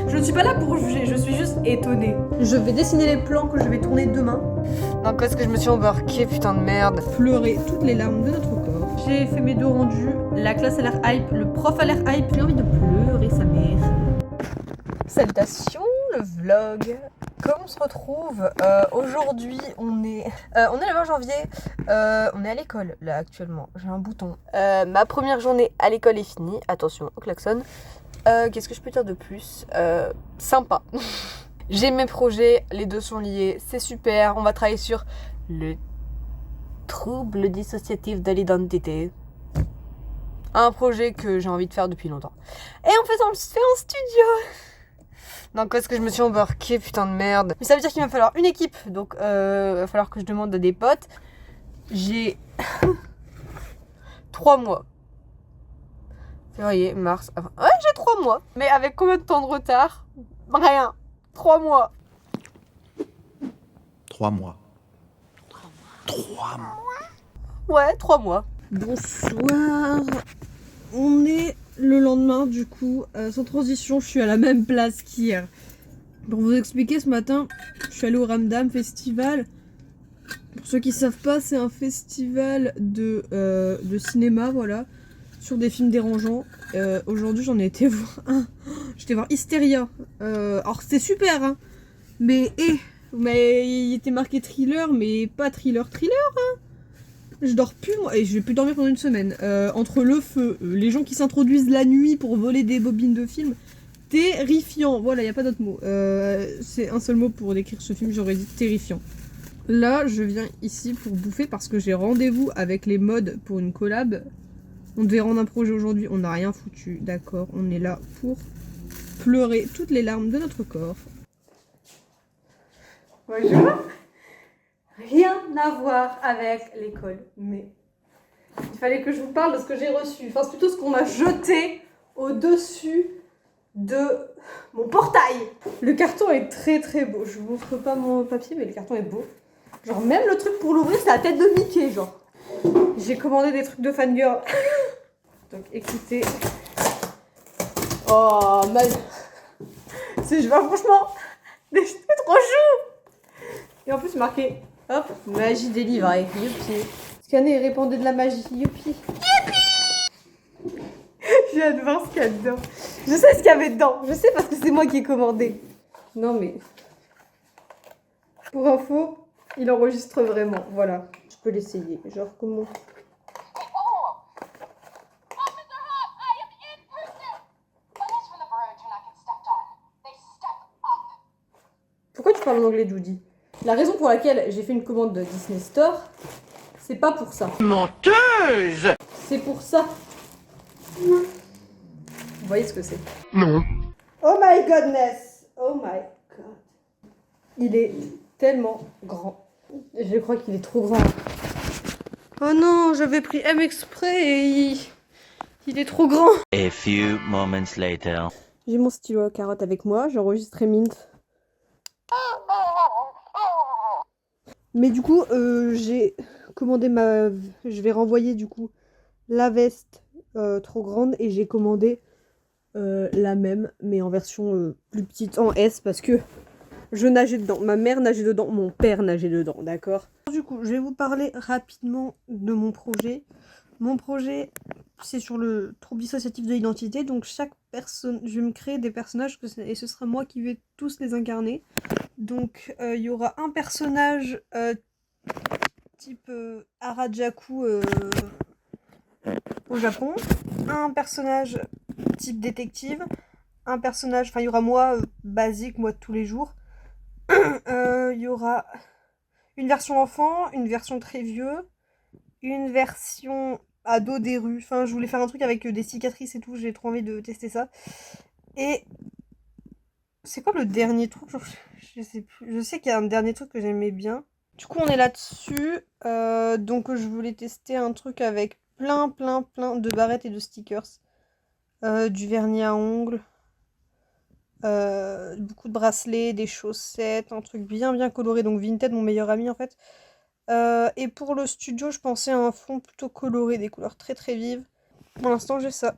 Je ne suis pas là pour juger, je suis juste étonnée. Je vais dessiner les plans que je vais tourner demain. Non, parce que je me suis embarquée, putain de merde. Pleurer toutes les larmes de notre corps. J'ai fait mes deux rendus, la classe a l'air hype, le prof a l'air hype. J'ai envie de pleurer sa mère. Salutations, le vlog. Comme on se retrouve aujourd'hui, on est le 20 janvier, on est à l'école là actuellement, j'ai un bouton. Ma première journée à l'école est finie, attention au klaxon. Qu'est-ce que je peux dire de plus? Sympa. J'ai mes projets, les deux sont liés, c'est super. On va travailler sur le trouble dissociatif de l'identité. Un projet que j'ai envie de faire depuis longtemps. Et en fait, on le fait en studio. Non, qu'est-ce que je me suis embarquée, putain de merde. Mais ça veut dire qu'il va me falloir une équipe, donc il va falloir que je demande à des potes. J'ai 3 mois. Février, mars, avril. Ouais, j'ai 3 mois. Mais avec combien de temps de retard? Rien. 3 mois. 3 mois. 3 mois. Ouais, 3 mois. Bonsoir. On est le lendemain du coup, sans transition, je suis à la même place qu'hier. Pour vous expliquer, ce matin, je suis allée au Ramdam Festival. Pour ceux qui savent pas, c'est un festival de cinéma, voilà, sur des films dérangeants. Aujourd'hui, j'en ai été voir un. J'étais voir Hysteria. Alors c'était super, hein. Mais il était marqué thriller, mais pas thriller. Hein. Je dors plus, moi, et je vais plus dormir pendant une semaine. Entre le feu, les gens qui s'introduisent la nuit pour voler des bobines de films, terrifiant. Voilà, y a pas d'autre mot. C'est un seul mot pour décrire ce film, j'aurais dit terrifiant. Là, je viens ici pour bouffer parce que j'ai rendez-vous avec les mods pour une collab. On devait rendre un projet aujourd'hui, on n'a rien foutu, d'accord. On est là pour pleurer toutes les larmes de notre corps. Bonjour. Rien à voir avec l'école, mais il fallait que je vous parle de ce que j'ai reçu. Enfin, c'est plutôt ce qu'on m'a jeté au-dessus de mon portail. Le carton est très très beau. Je vous montre pas mon papier, mais le carton est beau. Genre, même le truc pour l'ouvrir, c'est la tête de Mickey, genre. J'ai commandé des trucs de fangirl. Donc, écoutez. Oh, c'est franchement, c'est trop chou. Et en plus, marqué. Hop, magie délivrée, youpi. Scannez et répandez de la magie, youpi. Youpi. Je viens de voir ce qu'il y a dedans. Je sais ce qu'il y avait dedans. Je sais parce que c'est moi qui ai commandé. Non mais... Pour info, il enregistre vraiment. Voilà, je peux l'essayer. Genre comment... Pourquoi tu parles en anglais, Judy? La raison pour laquelle j'ai fait une commande de Disney Store, c'est pas pour ça. Menteuse! C'est pour ça. Vous voyez ce que c'est? Non. Oh my godness! Oh my god. Il est tellement grand. Je crois qu'il est trop grand. Oh non, j'avais pris M exprès et il est trop grand. A few moments later. J'ai mon stylo à carotte avec moi, j'ai enregistré Mint. Mais du coup, j'ai commandé je vais renvoyer du coup la veste trop grande et j'ai commandé la même, mais en version plus petite, en S, parce que je nageais dedans. Ma mère nageait dedans, mon père nageait dedans, d'accord? Du coup, je vais vous parler rapidement de mon projet. Mon projet, c'est sur le trouble dissociatif de l'identité. Donc chaque personne, je vais me créer des personnages et ce sera moi qui vais tous les incarner. Donc il y aura un personnage type Harajuku au Japon, un personnage type détective, un personnage, enfin il y aura moi basique, moi de tous les jours. Il y aura une version enfant, une version très vieux, une version ado des rues. Enfin, je voulais faire un truc avec des cicatrices et tout, j'ai trop envie de tester ça. Et c'est quoi le dernier truc? Je sais plus. Je sais qu'il y a un dernier truc que j'aimais bien. Du coup, on est là-dessus. Donc, je voulais tester un truc avec plein de barrettes et de stickers. Du vernis à ongles. Beaucoup de bracelets, des chaussettes, un truc bien coloré. Donc, Vinted, mon meilleur ami, en fait. Et pour le studio, je pensais à un fond plutôt coloré, des couleurs très vives. Pour l'instant, j'ai ça.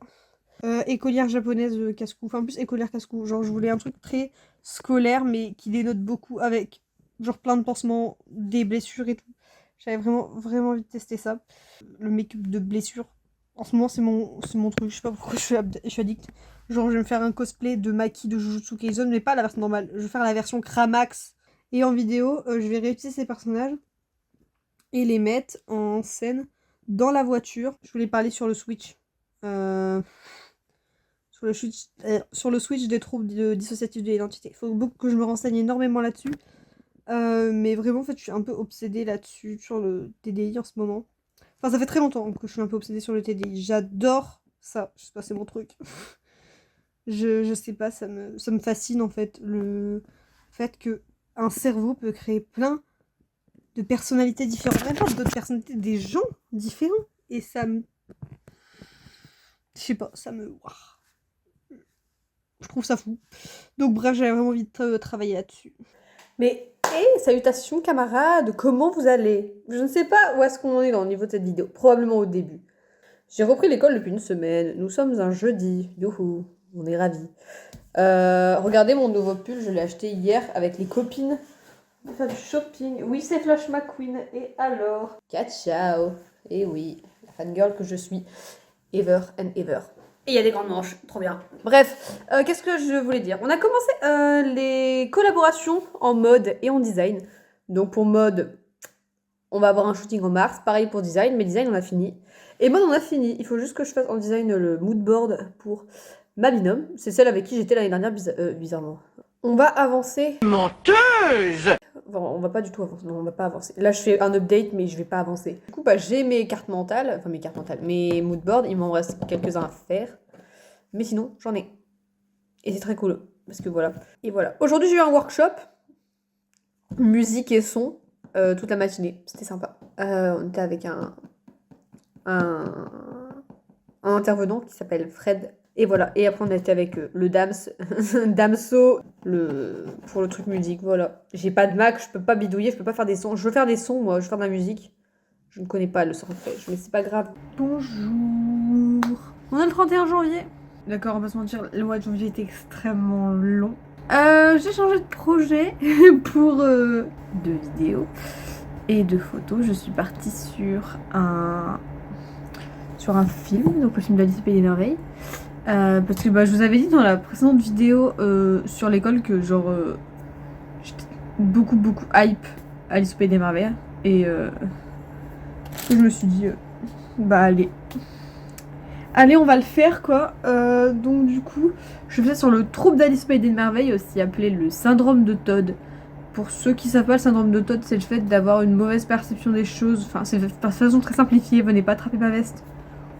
Écolière japonaise casse-cou. Enfin, plus écolière casse-cou. Genre, je voulais un truc très scolaire, mais qui dénote beaucoup avec genre plein de pansements, des blessures et tout. J'avais vraiment envie de tester ça. Le make-up de blessures, en ce moment, c'est mon truc. Je sais pas pourquoi je suis addict. Genre, je vais me faire un cosplay de Maki de Jujutsu Kaisen, mais pas la version normale. Je vais faire la version Kramax. Et en vidéo, je vais réutiliser ces personnages et les mettre en scène dans la voiture. Je voulais parler sur le Switch. Sur le Switch des troubles dissociatifs de l'identité. Il faut beaucoup que je me renseigne énormément là-dessus. Mais vraiment, en fait, je suis un peu obsédée là-dessus, sur le TDI en ce moment. Enfin, ça fait très longtemps que je suis un peu obsédée sur le TDI. J'adore ça. Je sais pas, c'est mon truc. je sais pas, ça me fascine en fait. Le fait que un cerveau peut créer plein de personnalités différentes. Vraiment, d'autres personnalités, des gens différents. Et ça me. Je sais pas, ça me. Je trouve ça fou. Donc, bref, j'avais vraiment envie de travailler là-dessus. Mais, hé, salutations camarades, comment vous allez? Je ne sais pas où est-ce qu'on en est dans le niveau de cette vidéo, probablement au début. J'ai repris l'école depuis une semaine, nous sommes un jeudi, youhou, on est ravis. Regardez mon nouveau pull, je l'ai acheté hier avec les copines. On va faire du shopping, oui c'est Flash McQueen, et alors? Ciao, et oui, la fangirl que je suis, ever and ever. Et il y a des grandes manches, trop bien. Bref, qu'est-ce que je voulais dire? On a commencé les collaborations en mode et en design. Donc pour mode, on va avoir un shooting en mars. Pareil pour design, mais design on a fini. Et mode on a fini. Il faut juste que je fasse en design le mood board pour ma binôme. C'est celle avec qui j'étais l'année dernière, bizarrement. On va avancer. Menteuse! Bon, on va pas du tout avancer. Non, on va pas avancer. Là, je fais un update, mais je vais pas avancer. Du coup, j'ai mes cartes mentales. Enfin, mes moodboards. Il m'en reste quelques-uns à faire. Mais sinon, j'en ai. Et c'est très cool. Parce que voilà. Et voilà. Aujourd'hui, j'ai eu un workshop. Musique et son. Toute la matinée. C'était sympa. On était avec un intervenant qui s'appelle Fred. Et voilà, et après on a été avec le Dams, Damso, pour le truc musique, voilà. J'ai pas de Mac, je peux pas bidouiller, je peux pas faire des sons. Je veux faire des sons, moi, je veux faire de la musique. Je ne connais pas le solfège, mais c'est pas grave. Bonjour. On est le 31 janvier. D'accord, on va se mentir, le mois de janvier était extrêmement long. J'ai changé de projet pour de vidéos et de photos. Je suis partie sur un film, donc le film d'Alice au Pays des Merveilles. Parce que je vous avais dit dans la précédente vidéo sur l'école que genre j'étais beaucoup hype Alice au Pays des Merveilles et je me suis dit allez on va le faire quoi. Donc du coup je faisais sur le trouble d'Alice au Pays des Merveilles, aussi appelé le syndrome de Todd. Pour ceux qui savent pas, le syndrome de Todd, c'est le fait d'avoir une mauvaise perception des choses. Enfin, c'est de façon très simplifiée. Venez pas attraper ma veste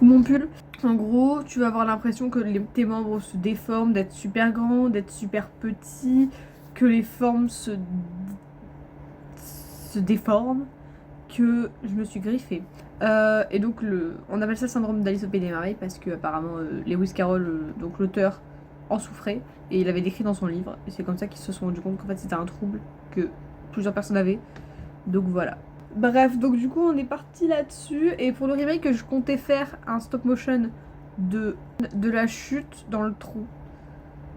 ou mon pull. En gros, tu vas avoir l'impression que tes membres se déforment, d'être super grands, d'être super petits, que les formes se déforment, que je me suis griffée. Et donc, on appelle ça le syndrome d'Alice au Pays des Merveilles parce que apparemment Lewis Carroll, donc l'auteur, en souffrait et il avait décrit dans son livre. Et c'est comme ça qu'ils se sont rendu compte qu'en fait c'était un trouble que plusieurs personnes avaient. Donc voilà. Bref, donc du coup on est parti là-dessus. Et pour le remake, je comptais faire un stop motion de la chute dans le trou.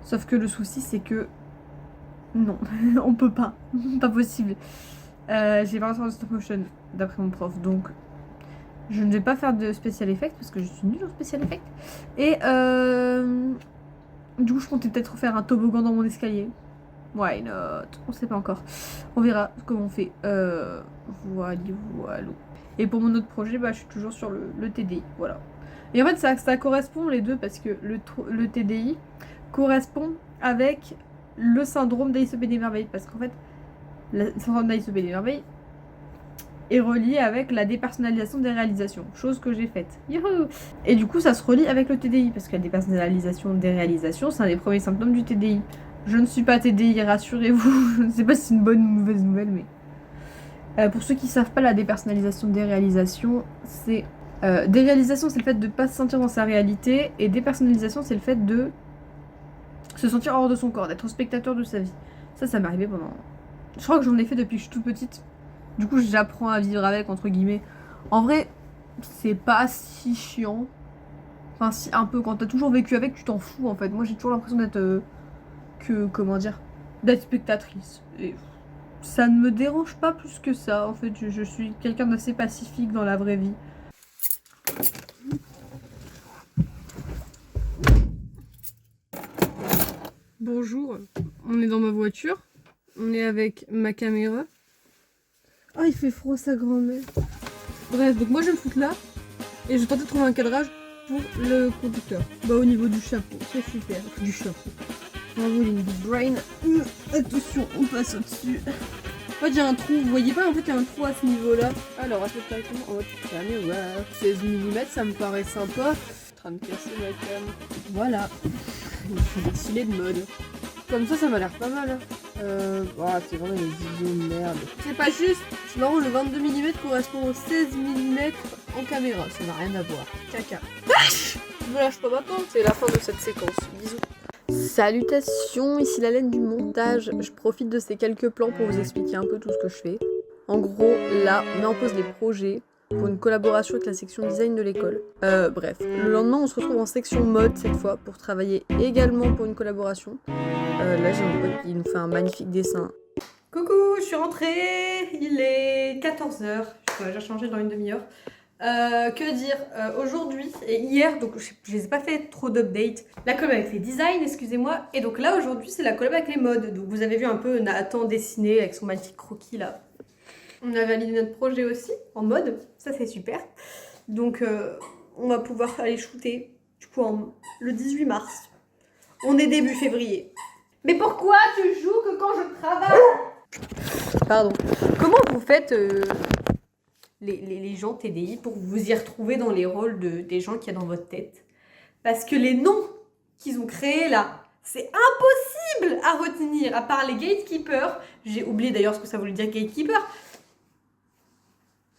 Sauf que le souci c'est que non, on peut pas. Pas possible. J'ai pas faire de stop motion d'après mon prof. Donc je ne vais pas faire de special effect parce que je suis nulle en special effect. Et du coup je comptais peut-être faire un toboggan dans mon escalier. Why not? On sait pas encore. On verra comment on fait. Voilà. Et pour mon autre projet, je suis toujours sur le TDI. Voilà. Et en fait, ça correspond les deux parce que le TDI correspond avec le syndrome d'Alice au Pays des Merveilles. Parce qu'en fait, le syndrome d'Alice au Pays des Merveilles est relié avec la dépersonnalisation des réalisations. Chose que j'ai faite. Youhou! Et du coup, ça se relie avec le TDI. Parce que la dépersonnalisation des réalisations, c'est un des premiers symptômes du TDI. Je ne suis pas TDI, rassurez-vous. Je ne sais pas si c'est une bonne ou une mauvaise nouvelle, mais... pour ceux qui ne savent pas, la dépersonnalisation des réalisations, c'est... déréalisation, c'est le fait de ne pas se sentir dans sa réalité. Et dépersonnalisation, c'est le fait de se sentir hors de son corps, d'être spectateur de sa vie. Ça m'est arrivé pendant... Je crois que j'en ai fait depuis que je suis toute petite. Du coup, j'apprends à vivre avec, entre guillemets. En vrai, c'est pas si chiant. Enfin, si, un peu, quand t'as toujours vécu avec, tu t'en fous en fait. Moi j'ai toujours l'impression d'être. Comment dire, d'être spectatrice. Et ça ne me dérange pas plus que ça. En fait, je suis quelqu'un d'assez pacifique dans la vraie vie. Bonjour, on est dans ma voiture. On est avec ma caméra. Ah, il fait froid sa grand-mère. Bref, donc moi je vais me foutre là. Et je vais tenter de trouver un cadrage pour le conducteur. Bah au niveau du chapeau, c'est super. Du chapeau. Bravo les big brain. Attention, on passe au-dessus. En fait, il y a un trou. Vous voyez pas, en fait, il y a un trou à ce niveau-là. Alors, aspectativement, en mode caméra. 16 mm, ça me paraît sympa. En train de casser ma cam. Voilà. Il faut défiler de mode. Comme ça m'a l'air pas mal. C'est vraiment une vidéo de merde. C'est pas juste. C'est marrant, le 22 mm correspond au 16 mm en caméra. Ça n'a rien à voir. Caca. Je me lâche pas maintenant. C'est la fin de cette séquence. Bisous. Salutations, ici la laine du montage. Je profite de ces quelques plans pour vous expliquer un peu tout ce que je fais. En gros, là, on met en pause les projets pour une collaboration avec la section design de l'école. Bref, le lendemain, on se retrouve en section mode cette fois pour travailler également pour une collaboration. Là, j'ai un pote qui nous fait un magnifique dessin. Coucou, je suis rentrée, il est 14h. Je dois déjà changer dans une demi-heure. Que dire, aujourd'hui et hier, donc je les ai pas fait trop d'updates. La collab avec les designs, excusez-moi. Et donc là aujourd'hui c'est la collab avec les modes. Donc vous avez vu un peu Nathan dessiner avec son magnifique croquis là. On a validé notre projet aussi en mode, ça c'est super. Donc on va pouvoir aller shooter du coup le 18 mars. On est début février. Mais pourquoi tu joues que quand je travaille? Pardon. Comment vous faites les gens TDI pour vous y retrouver dans les rôles des gens qu'il y a dans votre tête? Parce que les noms qu'ils ont créés là, c'est impossible à retenir, à part les gatekeepers. J'ai oublié d'ailleurs ce que ça voulait dire gatekeeper.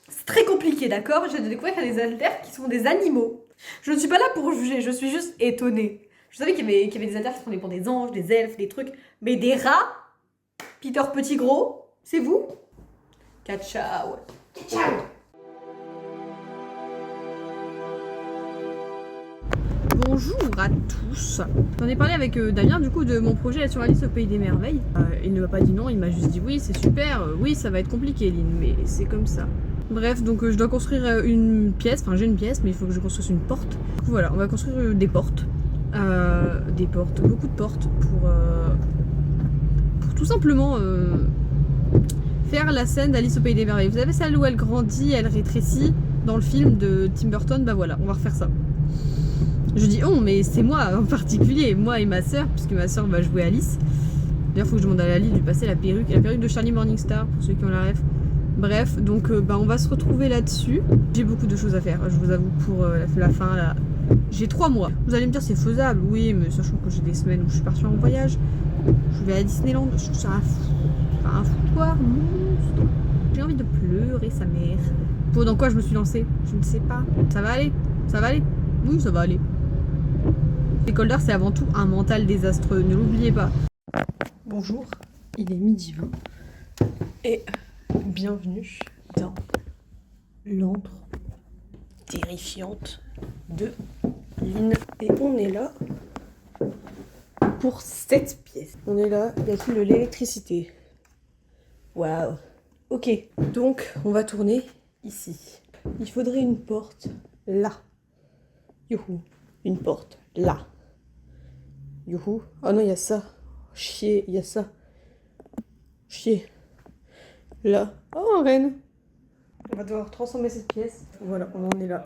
C'est très compliqué, d'accord? J'ai découvert qu'il y a des alters qui sont des animaux. Je ne suis pas là pour juger, je suis juste étonnée. Je savais qu'il y avait des alters qui se prenaient pour des anges, des elfes, des trucs. Mais des rats? Peter Petit Gros? C'est vous? Ciao. Ciao. Bonjour à tous. J'en ai parlé avec Damien du coup de mon projet sur Alice au Pays des Merveilles. Il ne m'a pas dit non, il m'a juste dit oui c'est super, oui ça va être compliqué Lynn, mais c'est comme ça. Bref, donc je dois construire une pièce, enfin j'ai une pièce mais il faut que je construise une porte. Du coup, voilà, on va construire des portes. Beaucoup de portes pour tout simplement faire la scène d'Alice au Pays des Merveilles. Vous savez celle où elle grandit, elle rétrécit dans le film de Tim Burton, bah voilà, on va refaire ça. Je dis oh mais c'est moi en particulier, moi et ma soeur, puisque ma soeur va jouer Alice. D'ailleurs faut que je demande à Lali de lui passer la perruque de Charlie Morningstar pour ceux qui ont la ref. Bref, donc on va se retrouver là-dessus. J'ai beaucoup de choses à faire, je vous avoue pour la fin là. J'ai 3 mois. Vous allez me dire c'est faisable, oui, mais sachant que j'ai des semaines où je suis partie en voyage, je vais à Disneyland, je trouve ça un foutoir monstre. J'ai envie de pleurer sa mère. Pour dans quoi je me suis lancée? Je ne sais pas. Ça va aller? Ça va aller? Oui, ça va aller. L'école d'art, c'est avant tout un mental désastreux, ne l'oubliez pas. Bonjour, il est 12h20 et bienvenue dans l'antre terrifiante de Lynn. Et on est là pour cette pièce. On est là, il y a-t-il de l'électricité? Waouh. Ok, donc on va tourner ici. Il faudrait une porte là. Youhou, une porte là. Youhou. Oh non, il y a ça. Chier, il y a ça. Chier. Là. Oh, un renne. On va devoir transformer cette pièce. Voilà, on en est là.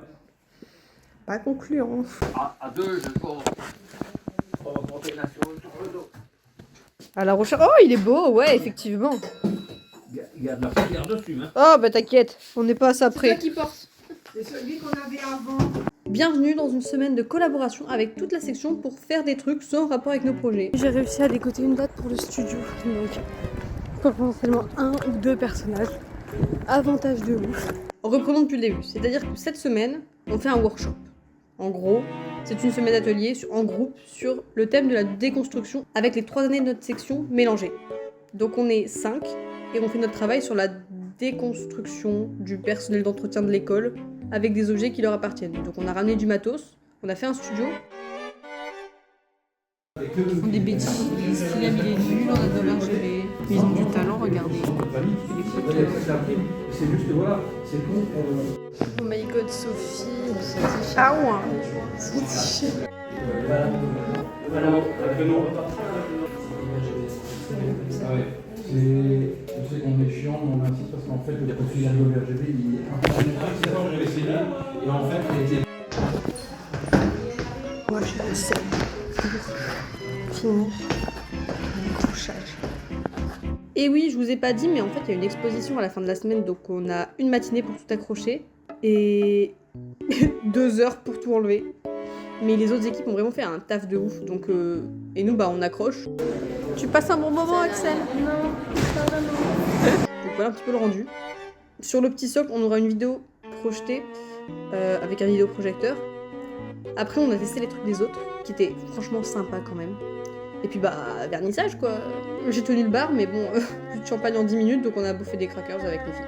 Pas concluant. À deux, je cours. On va monter là sur le dos. À la recherche. Oh, il est beau, ouais, effectivement. Il y a de la poussière dessus, hein. Oh, bah t'inquiète, on n'est pas à ça près. C'est toi qui porte. C'est celui qu'on avait avant. Bienvenue dans une semaine de collaboration avec toute la section pour faire des trucs sans rapport avec nos projets. J'ai réussi à décoter une date pour le studio, donc potentiellement 1 ou 2 personnages. Avantage de ouf. Reprenons depuis le début, c'est-à-dire que cette semaine, on fait un workshop. En gros, c'est une semaine d'atelier en groupe sur le thème de la déconstruction avec les 3 années de notre section mélangées. Donc on est 5 et on fait notre travail sur la déconstruction du personnel d'entretien de l'école avec des objets qui leur appartiennent. Donc on a ramené du matos, On a fait un studio. Ils font des bêtises, il a mis les nuls, on a de RGB. Ils ont du talent, regardez. C'est juste, voilà, c'est con. Oh my god, Sophie. Ah ouais. Je sais qu'on est chiant, mais on insiste parce qu'en fait, le profil de RGB, il est un peu essayé, et en fait, il était. Moi, je sais pour finir le couchage. Et oui, je vous ai pas dit, mais en fait, il y a une exposition à la fin de la semaine, donc on a une matinée pour tout accrocher et 2 heures pour tout enlever. Mais les autres équipes ont vraiment fait un taf de ouf, donc et nous, bah, on accroche. Tu passes un bon moment, Axel? Non, pas vraiment. Donc voilà un petit peu le rendu. Sur le petit socle, on aura une vidéo projetée avec un vidéoprojecteur. Après, on a testé les trucs des autres, qui étaient franchement sympas quand même. Et puis bah, vernissage quoi. J'ai tenu le bar, mais bon, plus de champagne en 10 minutes, donc on a bouffé des crackers avec les filles.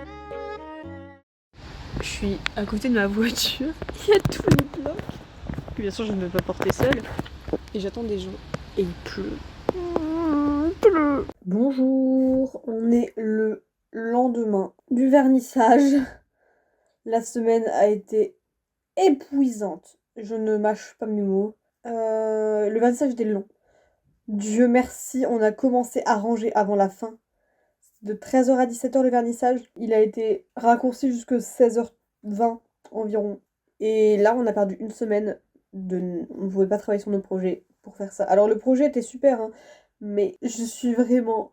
Je suis à côté de ma voiture, il y a tous les blocs. Bien sûr, je ne vais pas porter seule. Et j'attends des gens. Et il pleut. Il pleut. Bonjour, on est le lendemain du vernissage. La semaine a été épuisante. Je ne mâche pas mes mots. Le vernissage était long. Dieu merci, on a commencé à ranger avant la fin. De 13h à 17h le vernissage. Il a été raccourci jusqu'à 16h20 environ. Et là, on a perdu une semaine. On ne pouvait pas travailler sur nos projets pour faire ça. Alors le projet était super, hein, mais je suis vraiment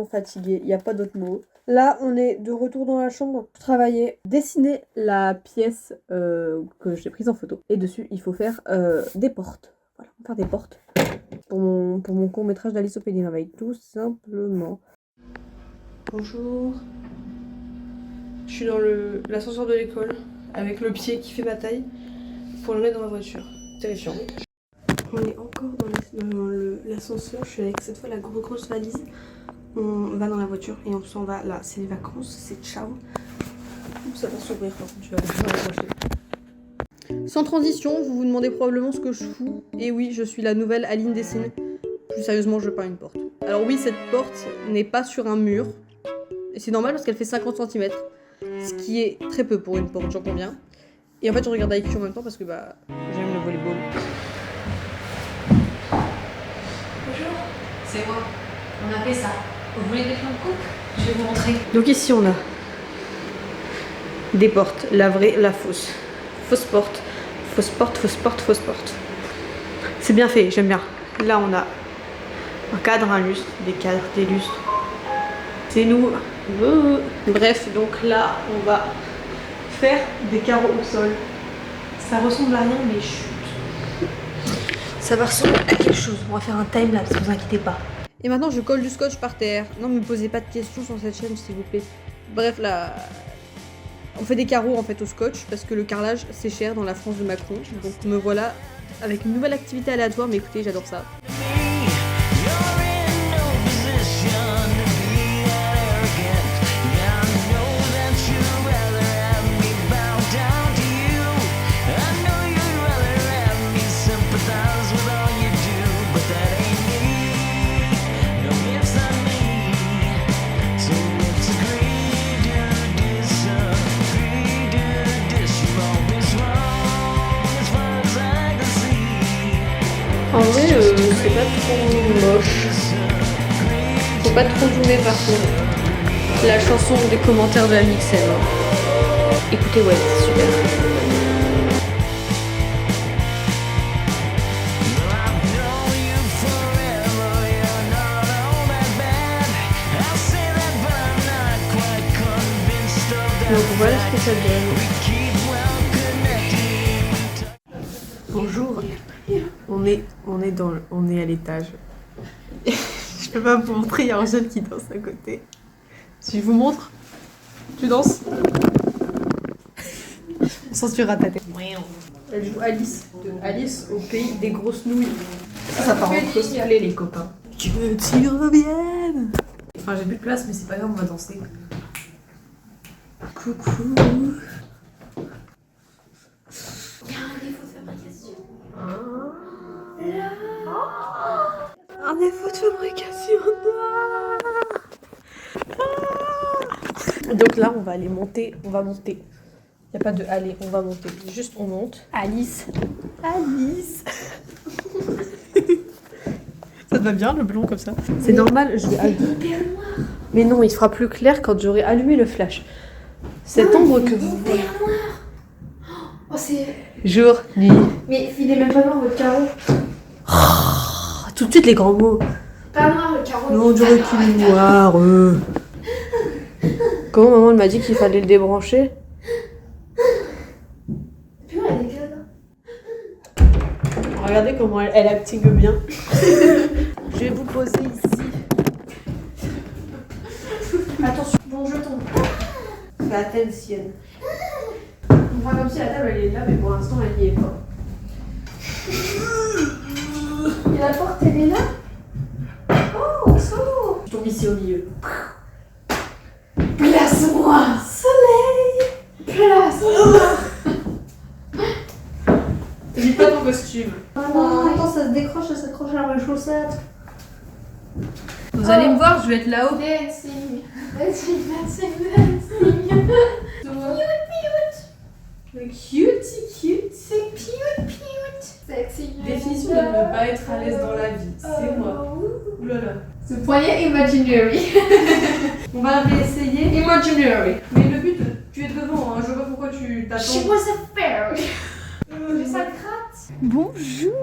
fatiguée. Il n'y a pas d'autre mot. Là, on est de retour dans la chambre pour travailler, dessiner la pièce que j'ai prise en photo. Et dessus, il faut faire des portes. Voilà, on va faire des portes. Pour mon court-métrage d'Alice au Pays des Merveilles, tout simplement. Bonjour. Je suis dans l'ascenseur de l'école, avec le pied qui fait ma taille, pour le mettre dans ma voiture. Terrifiant. On est encore dans l'ascenseur, je suis avec cette fois la grosse valise. On va dans la voiture et on s'en va là. C'est les vacances, c'est ciao. Ça va s'ouvrir quand tu vas accrocher. Sans transition, vous vous demandez probablement ce que je fous. Et oui, je suis la nouvelle Aline Dessine. Plus sérieusement, je peins une porte. Alors oui, cette porte n'est pas sur un mur. Et c'est normal parce qu'elle fait 50 cm. Ce qui est très peu pour une porte, j'en conviens. Et en fait, je regarde IQ en même temps parce que bah j'aime le volleyball. Bonjour, c'est moi. On a fait ça. Vous voulez des plans de coupe? Je vais vous montrer. Donc ici, on a des portes, la vraie, la fausse. Fausse porte, fausse porte, fausse porte, fausse porte. C'est bien fait, j'aime bien. Là, on a un cadre, un lustre, des cadres, des lustres. C'est nous. Bref, donc là, on va faire des carreaux au sol. Ça ressemble à rien, mais chut. Ça va ressembler à quelque chose. On va faire un timelapse, ne vous inquiétez pas. Et maintenant, je colle du scotch par terre. Non, ne me posez pas de questions sur cette chaîne, s'il vous plaît. Bref, là... On fait des carreaux en fait au scotch parce que le carrelage c'est cher dans la France de Macron. Donc me voilà avec une nouvelle activité aléatoire, mais écoutez, j'adore ça. En vrai, c'est pas trop moche. Faut pas trop zoomer par contre. La chanson des commentaires de Amixem. Écoutez, ouais, c'est super. Donc voilà ce que ça donne. Bonjour. On est à l'étage. Je peux pas vous montrer, il y a un jeune qui danse à côté. Si je vous montre, tu danses. On censurera ta tête. Elle joue Alice, de Alice au pays des grosses nouilles. Ça part en cosplay les copains. Tu veux que tu reviennes? Enfin j'ai plus de place mais c'est pas grave, on va danser. Coucou. Il y a un défaut de faire Un défaut de fabrication. Donc là, on va aller monter. On va monter. Y a pas de aller, on va monter. Juste on monte. Alice. Ça te va bien le blond comme ça? C'est normal, je vais allumer. Mais non, il sera plus clair quand j'aurai allumé le flash. Cette ombre que vous voyez. Oh, c'est. Jour, nuit. Mais il est même pas noir votre carreau. Oh, tout de suite les grands mots. Pas noir le carreau. Non, on dirait qu'il est noir. Comment maman elle m'a dit qu'il fallait le débrancher? Puis on a des cadres. Regardez comment elle active bien. Je vais vous poser ici. Attention, bon jeton. Fais attention. On voit comme si la table elle est là, mais pour l'instant elle y est pas. Et la porte elle est là. Oh, solo. Je tombe ici au milieu. Place-moi. Soleil. Place-moi. N'oublie pas ton costume. Ah non, attends, ça se décroche, ça s'accroche à mes chaussettes. Vous allez me voir, je vais être là-haut. Dancing. Cute. C'est cute. Sexy. Définition de ne pas être à l'aise dans la vie. C'est moi. Oulala. Ce poignet imaginary. On va réessayer. Imaginary. Mais le but, tu es devant, hein. Je vois pas pourquoi tu t'attends. She was a fairy. Mais ça gratte. Bonjour.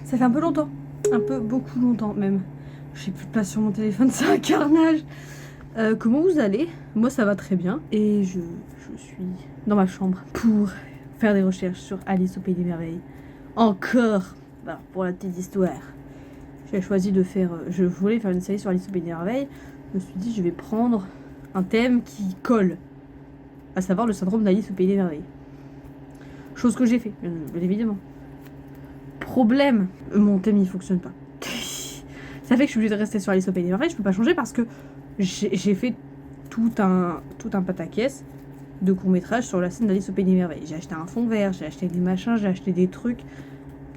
Ça fait un peu longtemps. Un peu beaucoup longtemps même. J'ai plus de place sur mon téléphone, c'est un carnage. Comment vous allez? Moi ça va très bien. Et je suis dans ma chambre pour faire des recherches sur Alice au Pays des Merveilles. Encore. Alors, pour la petite histoire. J'ai choisi de faire... je voulais faire une série sur Alice au Pays des Merveilles. Je me suis dit je vais prendre un thème qui colle. À savoir le syndrome d'Alice au Pays des Merveilles. Chose que j'ai fait, bien évidemment. Problème, mon thème il fonctionne pas. Ça fait que je suis obligée de rester sur Alice au Pays des Merveilles, je peux pas changer parce que j'ai fait tout un pataquès de court-métrage sur la scène d'Alice au Pays des Merveilles. J'ai acheté un fond vert, j'ai acheté des machins, j'ai acheté des trucs.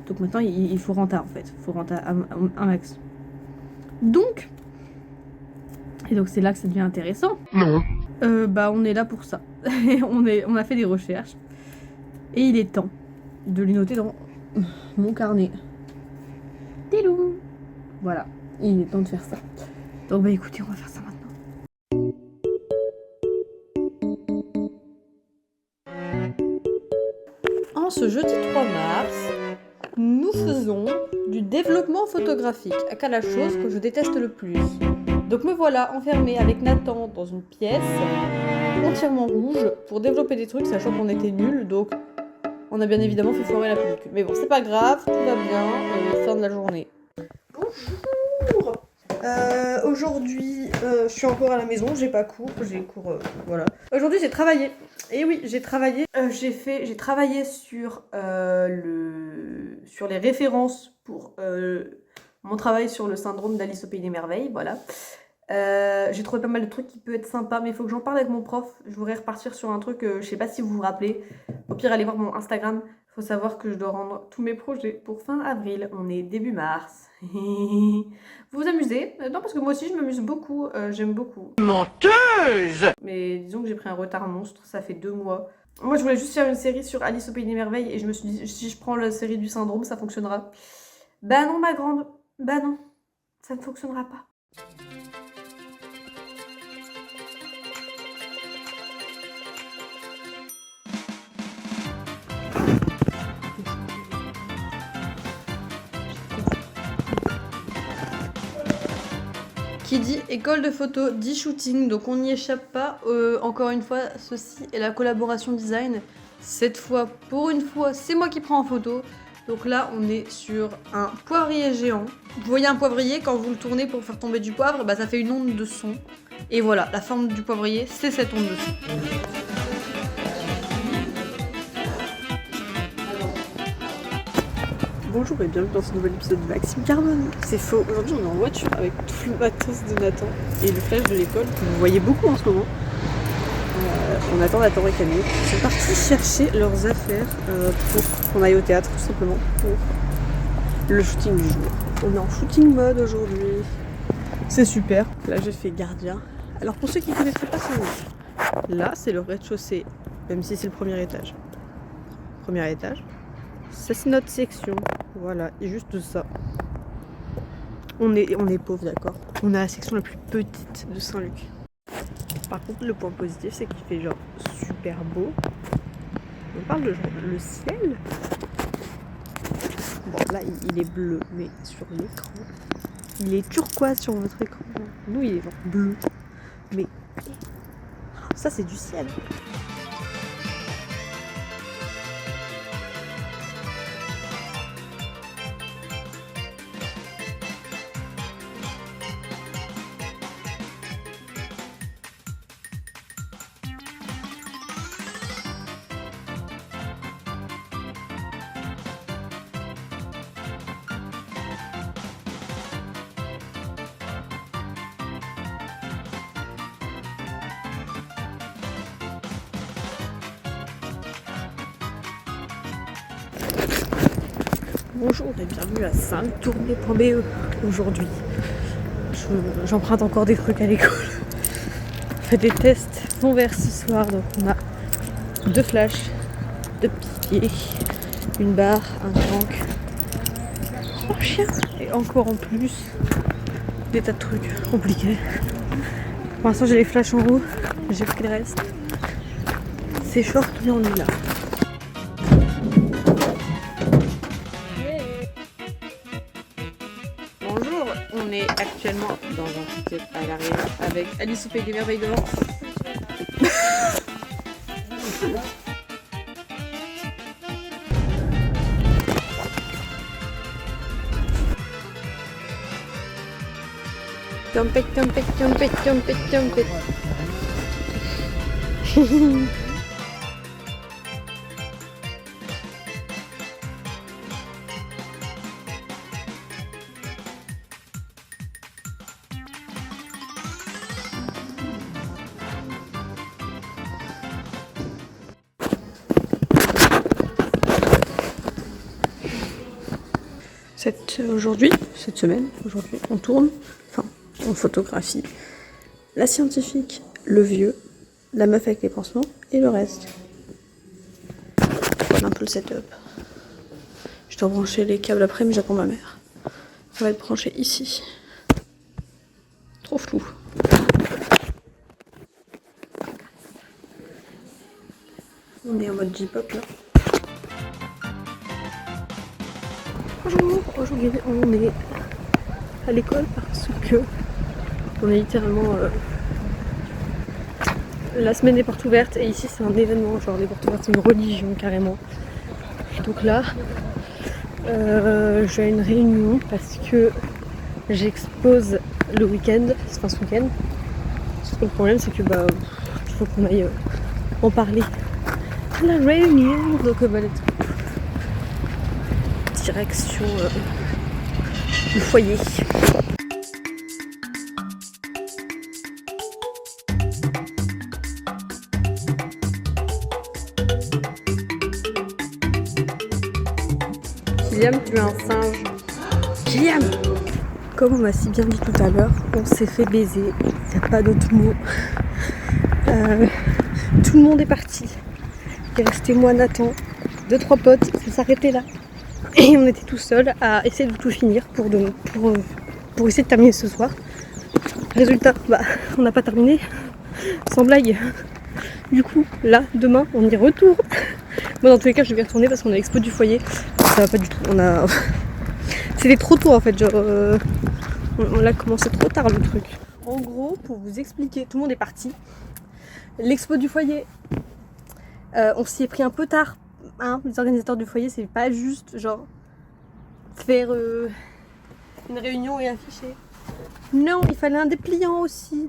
Donc maintenant il faut renter en fait, il faut renter un max. Donc, et donc c'est là que ça devient intéressant. Non. Bah on est là pour ça. on a fait des recherches. Et il est temps de les noter dans mon carnet. Télou. Voilà, il est temps de faire ça. Donc bah écoutez, on va faire ça maintenant. En ce jeudi 3 mars, nous faisons du développement photographique, aka la chose que je déteste le plus. Donc me voilà enfermée avec Nathan dans une pièce entièrement rouge pour développer des trucs, sachant qu'on était nuls, donc on a bien évidemment fait foirer la pellicule. Mais bon, c'est pas grave, tout va bien, fin de la journée. Bonjour. Aujourd'hui, je suis encore à la maison, j'ai pas cours, j'ai cours, voilà. Aujourd'hui, j'ai travaillé. Et oui, j'ai travaillé. J'ai travaillé sur les références pour mon travail sur le syndrome d'Alice au Pays des Merveilles, voilà. J'ai trouvé pas mal de trucs qui peuvent être sympas, mais il faut que j'en parle avec mon prof. Je voudrais repartir sur un truc, je sais pas si vous vous rappelez. Au pire, allez voir mon Instagram. Il faut savoir que je dois rendre tous mes projets pour fin avril. On est début mars. Vous vous amusez? Non, parce que moi aussi, je m'amuse beaucoup. J'aime beaucoup. Menteuse! Mais disons que j'ai pris un retard monstre. Ça fait 2 mois. Moi, je voulais juste faire une série sur Alice au Pays des Merveilles. Et je me suis dit, si je prends la série du syndrome, ça fonctionnera. Bah non, ma grande. Bah non. Ça ne fonctionnera pas. Qui dit école de photo dit shooting, donc on n'y échappe pas. Encore une fois, ceci est la collaboration design. Cette fois, pour une fois, c'est moi qui prends en photo. Donc là, on est sur un poivrier géant. Vous voyez un poivrier, quand vous le tournez pour faire tomber du poivre, bah ça fait une onde de son. Et voilà, la forme du poivrier, c'est cette onde de son. Bonjour et bienvenue dans ce nouvel épisode de Maxime Carbone. C'est faux, aujourd'hui on est en voiture avec tout le matos de Nathan et le flash de l'école que vous voyez beaucoup en ce moment. On attend Nathan et Camille. Ils sont partis chercher leurs affaires pour qu'on aille au théâtre tout simplement pour le shooting du jour. On est en shooting mode aujourd'hui. C'est super. Là, j'ai fait gardien. Alors, pour ceux qui ne connaîtraient pas ce nom, là, c'est le rez-de-chaussée, même si c'est le premier étage. Premier étage. Ça, c'est notre section. Voilà, et juste ça. On est pauvre, d'accord. On a la section la plus petite de Saint-Luc. Par contre, le point positif, c'est qu'il fait genre super beau. On parle de genre le ciel. Bon, là, il est bleu, mais sur l'écran, il est turquoise sur votre écran. Nous, il est genre bleu. Mais ça, c'est du ciel. Bonjour et bienvenue à Sainte-Tournée.be. Aujourd'hui, j'emprunte encore des trucs à l'école. On fait des tests convers ce soir, donc on a 2 flashs, 2 petits pieds, une barre, un tank, un chien et encore en plus des tas de trucs compliqués. Pour l'instant j'ai les flashs en haut, j'ai pris le reste. C'est short mais on est là. Bonjour, on est actuellement dans un ticket à l'arrière avec Alice au Pays des Merveilles devant. Tempête, tempête, tempête, tempête, tempête. Cette semaine, on tourne, on photographie la scientifique, le vieux, la meuf avec les pansements et le reste. Voilà un peu le setup. Je dois brancher les câbles après, mais j'attends ma mère. Ça va être branché ici. Trop flou. On est en mode J-pop là. Bonjour, aujourd'hui on est à l'école parce que on est littéralement la semaine des portes ouvertes et ici c'est un événement, genre les portes ouvertes c'est une religion carrément. Donc là j'ai une réunion parce que j'expose le week-end, enfin ce week-end. Sauf que le problème c'est que il faut qu'on aille en parler à la réunion, donc direction du foyer. Kylian, tu es un singe. Kylian! Comme on m'a si bien dit tout à l'heure, on s'est fait baiser. Il n'y a pas d'autre mot. Tout le monde est parti. Il est resté moi, Nathan, 2-3 potes, ça s'arrêtait là. Et on était tout seuls à essayer de tout finir pour essayer de terminer ce soir. Résultat, on n'a pas terminé. Sans blague. Du coup, là, demain, on y retourne. Moi, dans tous les cas, je vais y retourner parce qu'on a l'expo du foyer. Ça va pas du tout. C'était trop tôt en fait. Genre, on a commencé trop tard le truc. En gros, pour vous expliquer, tout le monde est parti. L'expo du foyer, on s'y est pris un peu tard. Hein, les organisateurs du foyer, c'est pas juste genre faire une réunion et afficher. Non, il fallait un dépliant aussi.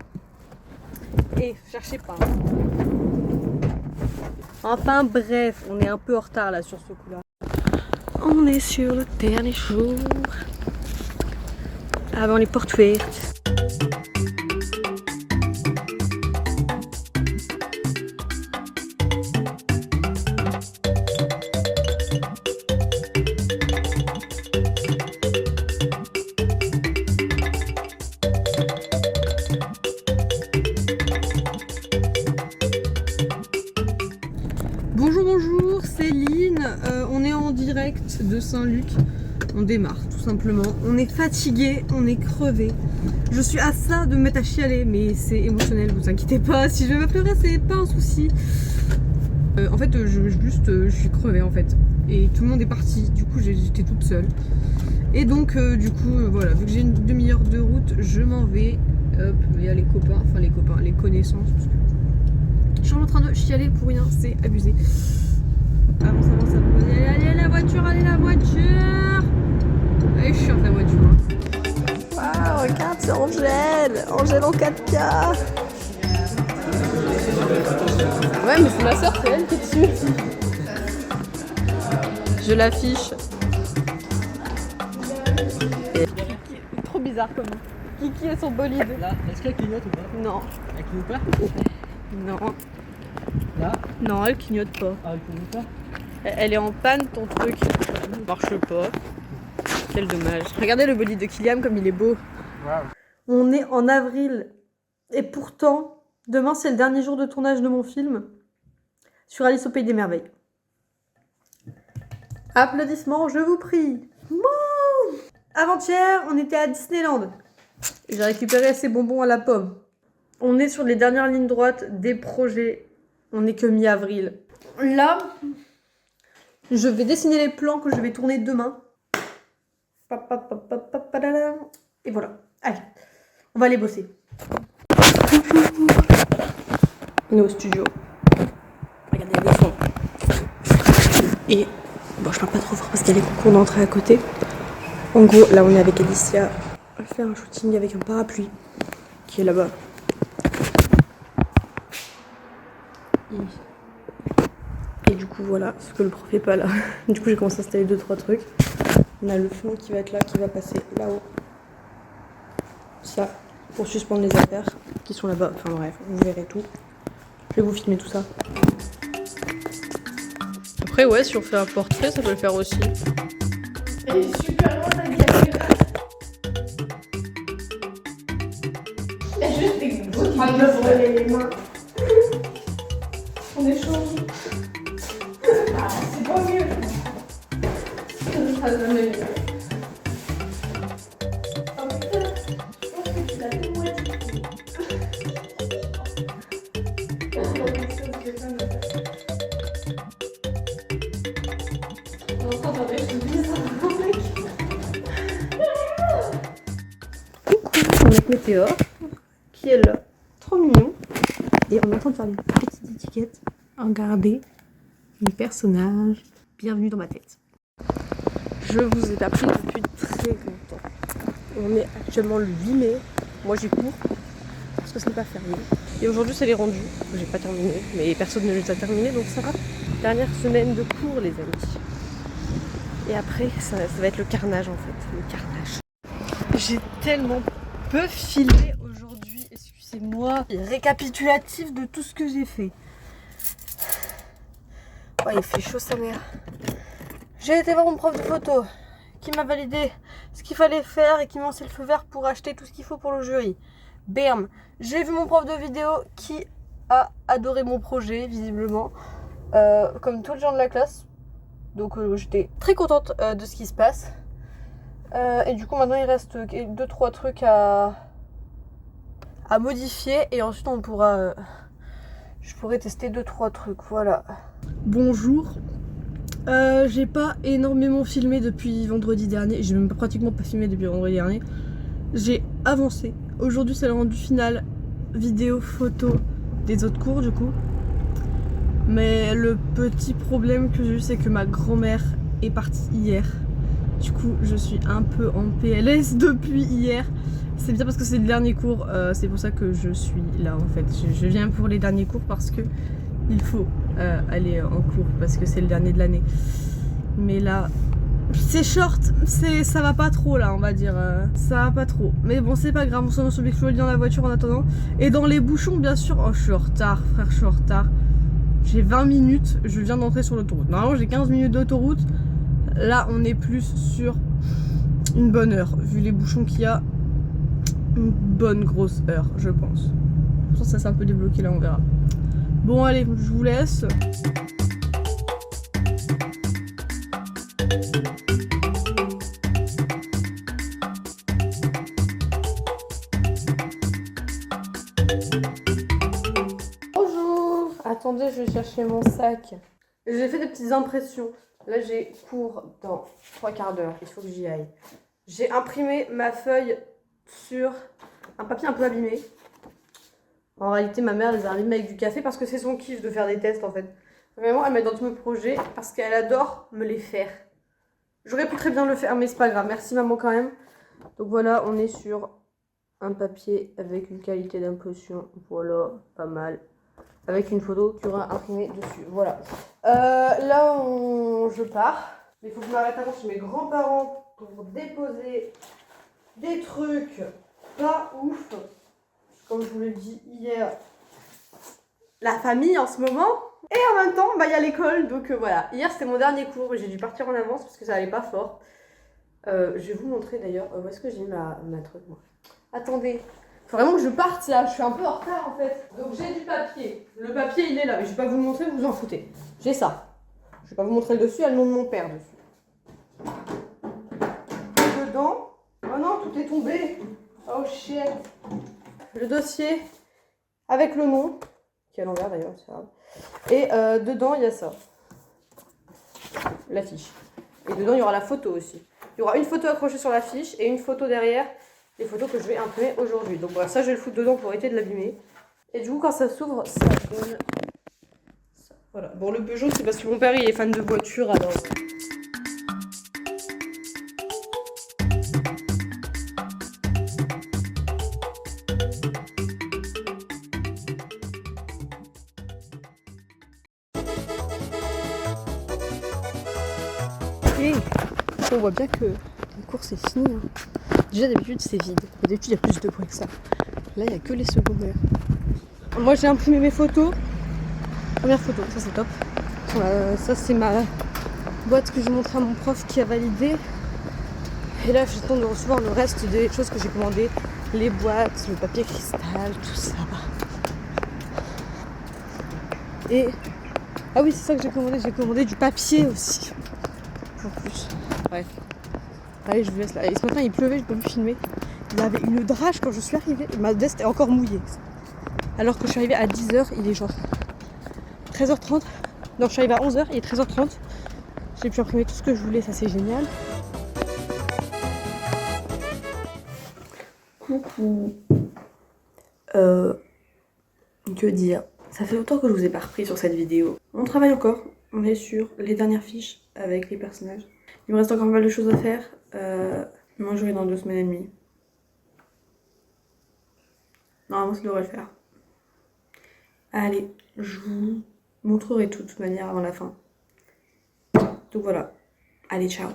Et cherchez pas. Enfin bref, on est un peu en retard là sur ce coup-là. On est sur le dernier jour avant les portes ouvertes. Saint-Luc. On démarre tout simplement. On est fatigué, on est crevé. Je suis à ça de me mettre à chialer, mais c'est émotionnel, vous inquiétez pas. Si je vais pleurer, c'est pas un souci. En fait, je suis crevée en fait. Et tout le monde est parti, du coup j'étais toute seule. Et donc du coup voilà, vu que j'ai une demi-heure de route, je m'en vais. Hop, il y a les copains, les connaissances. Parce que je suis en train de chialer pour rien, c'est abusé. Avance. Allez la voiture, allez la voiture. Allez, je suis en la voiture. Waouh, regarde, c'est Angèle en 4K. Ouais, mais c'est ma soeur, c'est elle qui est dessus. Je l'affiche. Trop bizarre comme Kiki et son bolide. Là, est-ce qu'elle clignote ou pas? Non. Elle clignote pas? Non. Là? Non, elle clignote pas. Ah, elle clignote pas? Elle est en panne, ton truc. Ça marche pas. Quel dommage. Regardez le bolide de Kylian comme il est beau. Waouh. On est en avril. Et pourtant, demain c'est le dernier jour de tournage de mon film sur Alice au Pays des Merveilles. Applaudissements, je vous prie. Wouh! Avant-hier, on était à Disneyland. J'ai récupéré ces bonbons à la pomme. On est sur les dernières lignes droites des projets. On n'est que mi-avril. Là, je vais dessiner les plans que je vais tourner demain. Et voilà. Allez, on va aller bosser. On est au studio. Regardez les sons. Et bon, je parle pas trop fort parce qu'il y a les concours d'entrée à côté. En gros, là on est avec Alicia. On va faire un shooting avec un parapluie qui est là-bas. Et du coup voilà, ce que le prof est pas là. Du coup j'ai commencé à installer 2-3 trucs. On a le fond qui va être là, qui va passer là-haut. Ça, pour suspendre les affaires qui sont là-bas. Enfin bref, vous verrez tout. Je vais vous filmer tout ça. Après, ouais, si on fait un portrait, ça peut le faire aussi. Elle est super loin la caméra. Il y a juste des gros qui me brûler les mains. On échange. Ah, c'est pas mieux. Ça sera jamais mieux. Oh putain, je pense que tu l'as fait moitié. Avec Météor, qui est là, trop mignon. Et on est en train de faire une petite étiquette. Regardez, mes personnages, bienvenue dans ma tête. Je vous ai pas pris depuis très longtemps. On est actuellement le 8 mai. Moi j'y cours parce que ce n'est pas férié. Et aujourd'hui c'est les rendus. J'ai pas terminé, mais personne ne les a terminés donc ça va. Dernière semaine de cours les amis. Et après ça va être le carnage en fait. Le carnage. J'ai tellement peu filmé aujourd'hui, excusez-moi. Récapitulatif de tout ce que j'ai fait. Ouais, il fait chaud sa mère. J'ai été voir mon prof de photo qui m'a validé ce qu'il fallait faire et qui m'a lancé le feu vert pour acheter tout ce qu'il faut pour le jury. Bam! J'ai vu mon prof de vidéo qui a adoré mon projet, visiblement, comme tous les gens de la classe. Donc j'étais très contente de ce qui se passe. Et du coup maintenant il reste 2-3 trucs à modifier et ensuite on pourra je pourrais tester 2-3 trucs, voilà. Bonjour. J'ai pas énormément filmé depuis vendredi dernier, j'ai même pratiquement pas filmé depuis vendredi dernier. J'ai avancé. Aujourd'hui c'est le rendu final vidéo, photo des autres cours du coup. Mais le petit problème que j'ai eu c'est que ma grand-mère est partie hier. Du coup je suis un peu en PLS depuis hier. C'est bien parce que c'est le dernier cours, c'est pour ça que je suis là en fait. Je viens pour les derniers cours parce que il faut aller en cours parce que c'est le dernier de l'année. Mais là, c'est short, ça va pas trop là on va dire. Ça va pas trop. Mais bon c'est pas grave, on s'en est sauvé dans la voiture en attendant. Et dans les bouchons bien sûr, oh je suis en retard frère, je suis en retard. J'ai 20 minutes, je viens d'entrer sur l'autoroute. Normalement j'ai 15 minutes d'autoroute. Là on est plus sur une bonne heure, vu les bouchons qu'il y a. Une bonne grosse heure je pense. Pour ça c'est un peu débloqué là, on verra. Bon allez, je vous laisse. chercher mon sac. J'ai fait des petites impressions. Là, j'ai cours dans 3 quarts d'heure. Il faut que j'y aille. J'ai imprimé ma feuille sur un papier un peu abîmé. En réalité, ma mère les a abîmés avec du café parce que c'est son kiff de faire des tests en fait. Vraiment, elle m'aide dans tous mes projets parce qu'elle adore me les faire. J'aurais pu très bien le faire, mais c'est pas grave. Merci maman quand même. Donc voilà, on est sur un papier avec une qualité d'impression. Voilà, pas mal. Avec une photo qui aura imprimé dessus. Voilà. Là, je pars. Mais il faut que je m'arrête avant chez mes grands-parents pour déposer des trucs pas ouf. Comme je vous l'ai dit hier, la famille en ce moment. Et en même temps, il y a l'école. Donc voilà. Hier, c'était mon dernier cours. J'ai dû partir en avance parce que ça allait pas fort. Je vais vous montrer d'ailleurs où est-ce que j'ai mis ma truc moi. Attendez. Faut vraiment que je parte là, je suis un peu en retard en fait. Donc j'ai du papier. Le papier il est là, mais je vais pas vous le montrer, vous vous en foutez. J'ai ça. Je vais pas vous montrer le dessus, il y a le nom de mon père dessus. Et dedans, oh non, tout est tombé. Oh shit. Le dossier avec le nom, qui est à l'envers d'ailleurs, c'est grave. Et dedans il y a ça. L'affiche. Et dedans il y aura la photo aussi. Il y aura une photo accrochée sur l'affiche et une photo derrière. Les photos que je vais imprimer aujourd'hui. Donc voilà, ça je vais le foutre dedans pour éviter de l'abîmer. Et du coup quand ça s'ouvre, ça donne ça. Voilà. Bon, le Peugeot c'est parce que mon père il est fan de voiture alors. Et on voit bien que le cours c'est fini. Hein. Déjà d'habitude c'est vide, d'habitude il y a plus de bruit que ça. Là il n'y a que les secondaires. Moi j'ai imprimé mes photos. Première photo, ça c'est top. Ça c'est ma boîte que j'ai montré à mon prof qui a validé. Et là j'attends de recevoir le reste des choses que j'ai commandées. Les boîtes, le papier cristal, tout ça. Et... ah oui c'est ça que j'ai commandé du papier aussi. En plus, bref. Allez, je vous laisse là. Et ce matin, il pleuvait, je peux plus filmer. Il y avait une drage quand je suis arrivée. Ma veste est encore mouillée. Alors que je suis arrivée à 10h, il est genre 13h30. Non, je suis arrivée à 11h, il est 13h30. J'ai pu imprimer tout ce que je voulais, ça c'est génial. Coucou. Que dire? Ça fait longtemps que je vous ai pas repris sur cette vidéo. On travaille encore. On est sur les dernières fiches avec les personnages. Il me reste encore pas mal de choses à faire. Moi, j'aurai dans 2 semaines et demie. Normalement, ça devrait le faire. Allez, je vous montrerai tout de toute manière avant la fin. Donc voilà. Allez, ciao.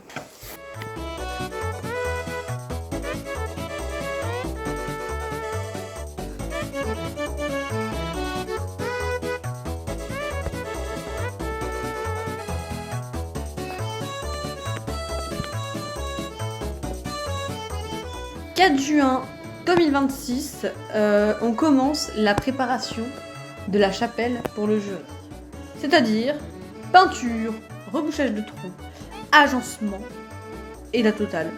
« 4 juin 2026, on commence la préparation de la chapelle pour le jury. C'est-à-dire peinture, rebouchage de trous, agencement et la totale.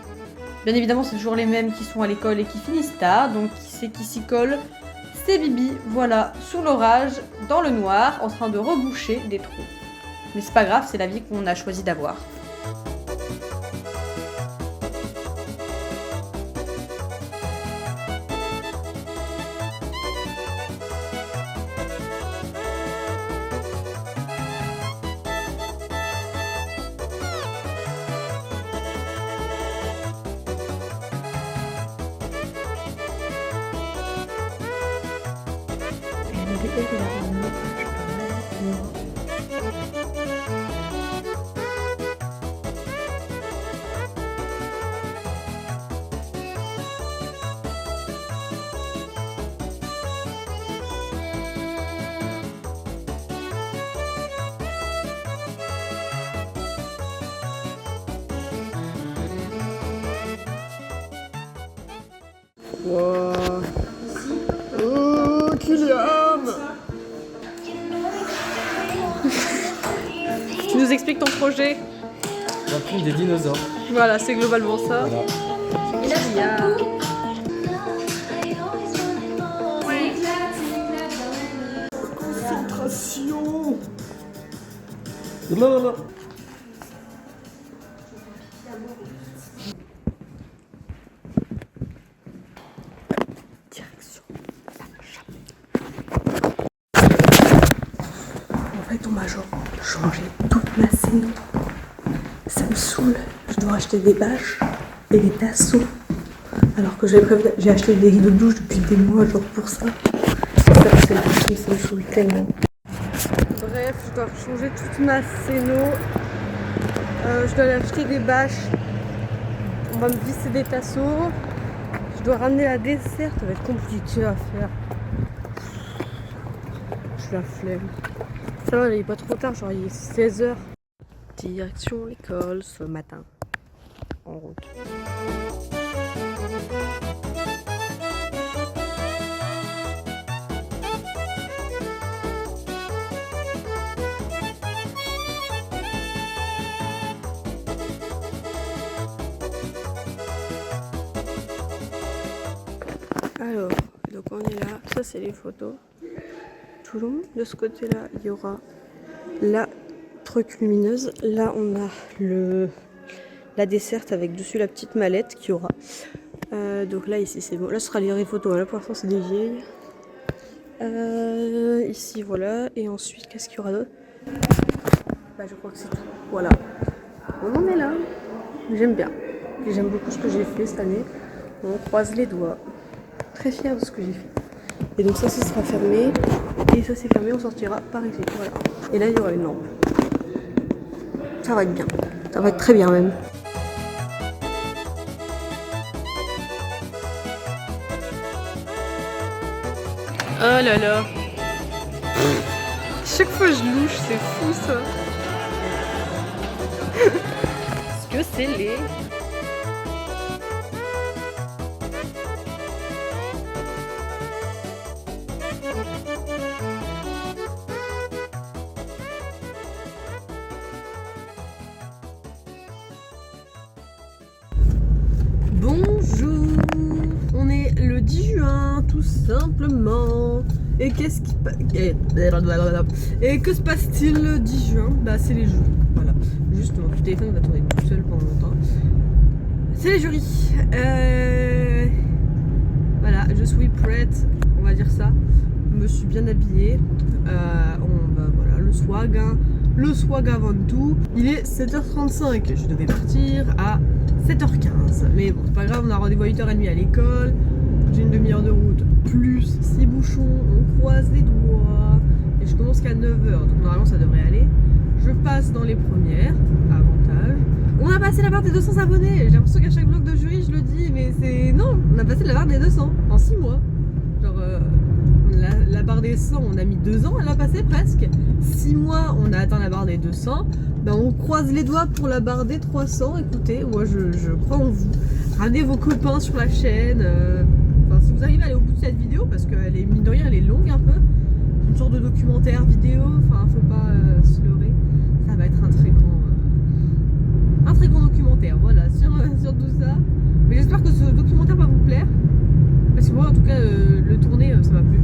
Bien évidemment, c'est toujours les mêmes qui sont à l'école et qui finissent tard, donc qui c'est qui s'y colle? C'est Bibi, voilà, sous l'orage, dans le noir, en train de reboucher des trous. Mais c'est pas grave, c'est la vie qu'on a choisi d'avoir. Wow. Oh, Kylian! Tu nous expliques ton projet? J'imprime des dinosaures. Voilà, c'est globalement ça. Voilà. Et là, il y a... Concentration! Non. Direction En fait, on m'a genre changé toute ma scène. Ça me saoule. Je dois acheter des bâches et des tasseaux. Alors que j'ai acheté des rideaux de douche depuis des mois, genre pour ça. Ça me saoule tellement. Bref, je dois changer toute ma scéno. Je dois aller acheter des bâches. On va me visser des tasseaux. Je dois ramener la dessert. Ça va être compliqué à faire. Je la flemme. Ça va, il est pas trop tard, genre il est 16h. Direction l'école ce matin. En route. Alors, donc on est là, ça c'est les photos. Toulon, de ce côté-là, il y aura la truc lumineuse. Là, on a la desserte avec dessus la petite mallette qu'il y aura. Donc là, ici, c'est bon. Là, ce sera les photos. Là, pour l'instant, c'est des vieilles. Ici, voilà. Et ensuite, qu'est-ce qu'il y aura d'autre? Bah, je crois que c'est tout. Voilà. On en est là. J'aime bien. J'aime beaucoup ce que j'ai fait cette année. On croise les doigts. Très fière de ce que j'ai fait. Et donc ça, ce sera fermé. Et ça, c'est fermé, on sortira par ici. Voilà. Et là, il y aura une lampe. Ça va être bien. Ça va être très bien même. Oh là là. Chaque fois je louche, c'est fou ça. Est-ce que c'est laid? Bonjour, on est le 10 juin tout simplement. Et qu'est-ce qui et que se passe-t-il le 10 juin? Bah c'est les jurys, voilà. Justement, le téléphone va tourner tout seul pendant longtemps. C'est les jurys. Voilà, je suis prête, on va dire ça. Je me suis bien habillée. Voilà, le swag, hein. Le swag avant tout. Il est 7h35. Je devais partir à 7h15. Mais bon, c'est pas grave, on a rendez-vous à 8h30 à l'école. J'ai une demi-heure de route, plus 6 bouchons. On croise les doigts. Et je commence qu'à 9h. Donc normalement, ça devrait aller. Je passe dans les premières. Avantage. On a passé la barre des 200 abonnés. J'ai l'impression qu'à chaque vlog de jury, je le dis. Mais c'est. Non, on a passé la barre des 200 en 6 mois. Genre. La barre des 100, on a mis 2 ans à la passer presque. 6 mois, on a atteint la barre des 200. Ben, on croise les doigts pour la barre des 300. Écoutez, moi je crois en vous. Ramenez vos copains sur la chaîne. Enfin, si vous arrivez à aller au bout de cette vidéo, parce qu'elle est, mine de rien, elle est longue un peu. Une sorte de documentaire vidéo. Enfin, faut pas se leurrer. Ça va être un très grand documentaire. Voilà, sur tout ça. Mais j'espère que ce documentaire va vous plaire. Parce que moi, en tout cas, le tourner, ça m'a plu.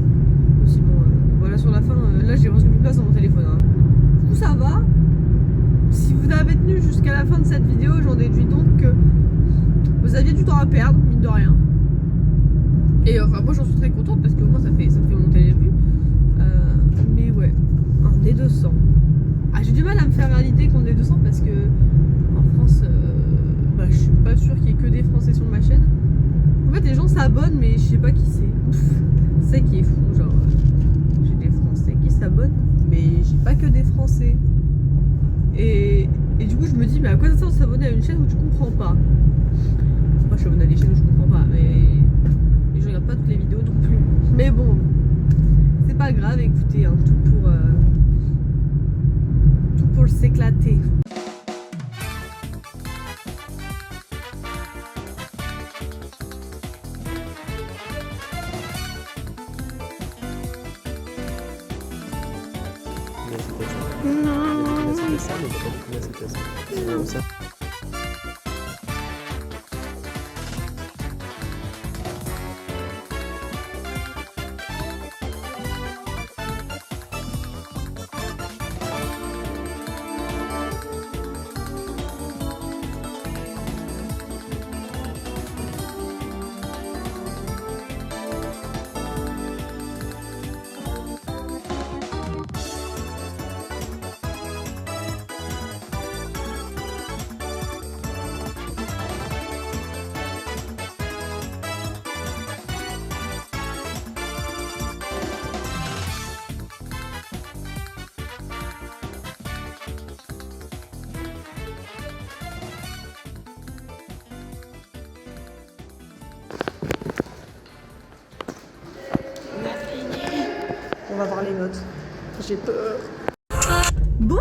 Aussi, bon, voilà, sur la fin, là, j'ai presque plus de place dans mon téléphone. Hein. Du coup, ça va. Si vous avez tenu jusqu'à la fin de cette vidéo, j'en déduis donc que vous aviez du temps à perdre, mine de rien. Et enfin, moi, j'en suis très contente parce que moi, ça fait monter les vues. Mais ouais, on est 200. Ah, j'ai du mal à me faire à l'idée qu'on est 200 parce que en France, bah, je suis pas sûre qu'il y ait que des Français sur ma chaîne. En fait, les gens s'abonnent, mais je sais pas qui c'est. C'est ça qui est fou, genre. J'ai des Français qui s'abonnent, mais j'ai pas que des Français. Et du coup, je me dis, mais à quoi ça sert de s'abonner à une chaîne où tu comprends pas? Moi, je suis abonnée à des chaînes où je comprends pas, mais. Et je regarde pas toutes les vidéos non plus. Mais bon, c'est pas grave, écoutez, hein, tout pour s'éclater. Non. C'était ça, mais j'ai pas dit combien c'était ça. C'est comme ça. les notes. J'ai peur. Bonjour!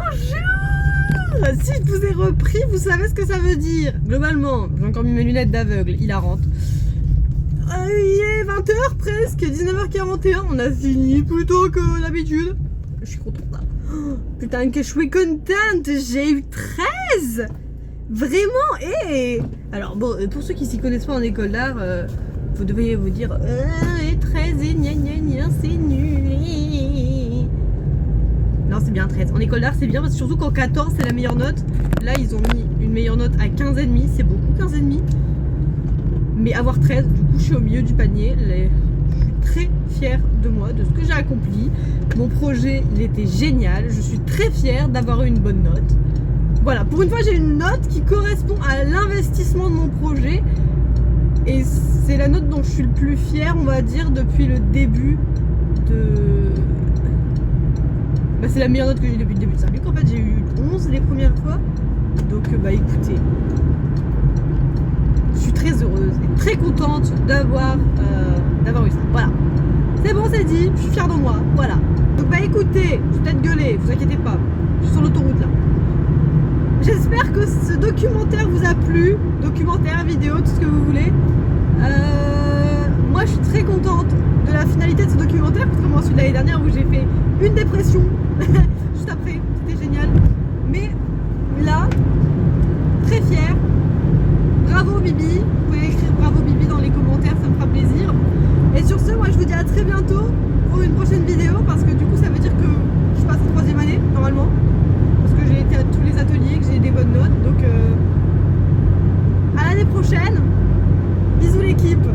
Si je vous ai repris, vous savez ce que ça veut dire. Globalement, j'ai encore mis mes lunettes d'aveugle, hilarante. Il est 20h presque, 19h41, on a fini plus tôt que d'habitude. Je suis contente là. Oh, putain que je suis contente, j'ai eu 13! Vraiment, alors bon, pour ceux qui s'y connaissent pas en école d'art, vous devriez vous dire 13 et gna gna gna, c'est nul. Non, c'est bien 13. En école d'art, c'est bien parce que surtout qu'en 14, c'est la meilleure note. Là, ils ont mis une meilleure note à 15,5, c'est beaucoup 15,5. Mais avoir 13, du coup, je suis au milieu du panier. Je suis très fière de moi, de ce que j'ai accompli. Mon projet, il était génial. Je suis très fière d'avoir eu une bonne note. Voilà, pour une fois, j'ai une note qui correspond à l'investissement de mon projet. Et c'est la note dont je suis le plus fière, on va dire, depuis le début de... Bah, c'est la meilleure note que j'ai eu depuis le début de ça. Vu qu'en fait, j'ai eu 11 les premières fois. Donc, bah écoutez, je suis très heureuse et très contente d'avoir eu ça. Voilà. C'est bon, c'est dit, je suis fière de moi. Voilà. Donc, bah écoutez, je vais peut-être gueuler, vous inquiétez pas. Je suis sur l'autoroute là. J'espère que ce documentaire vous a plu. Documentaire, vidéo, tout ce que vous voulez. Moi, je suis très contente de la finalité de ce documentaire, contrairement à celui de l'année dernière où j'ai fait une dépression juste après. C'était génial. Mais là, très fière. Bravo Bibi. Vous pouvez écrire bravo Bibi dans les commentaires, ça me fera plaisir. Et sur ce, moi, je vous dis à très bientôt pour une prochaine vidéo parce que du coup, ça veut dire que je passe en 3e année, normalement. Parce que j'ai été à tous les ateliers, que j'ai des bonnes notes. Donc, à l'année prochaine. Bisous l'équipe.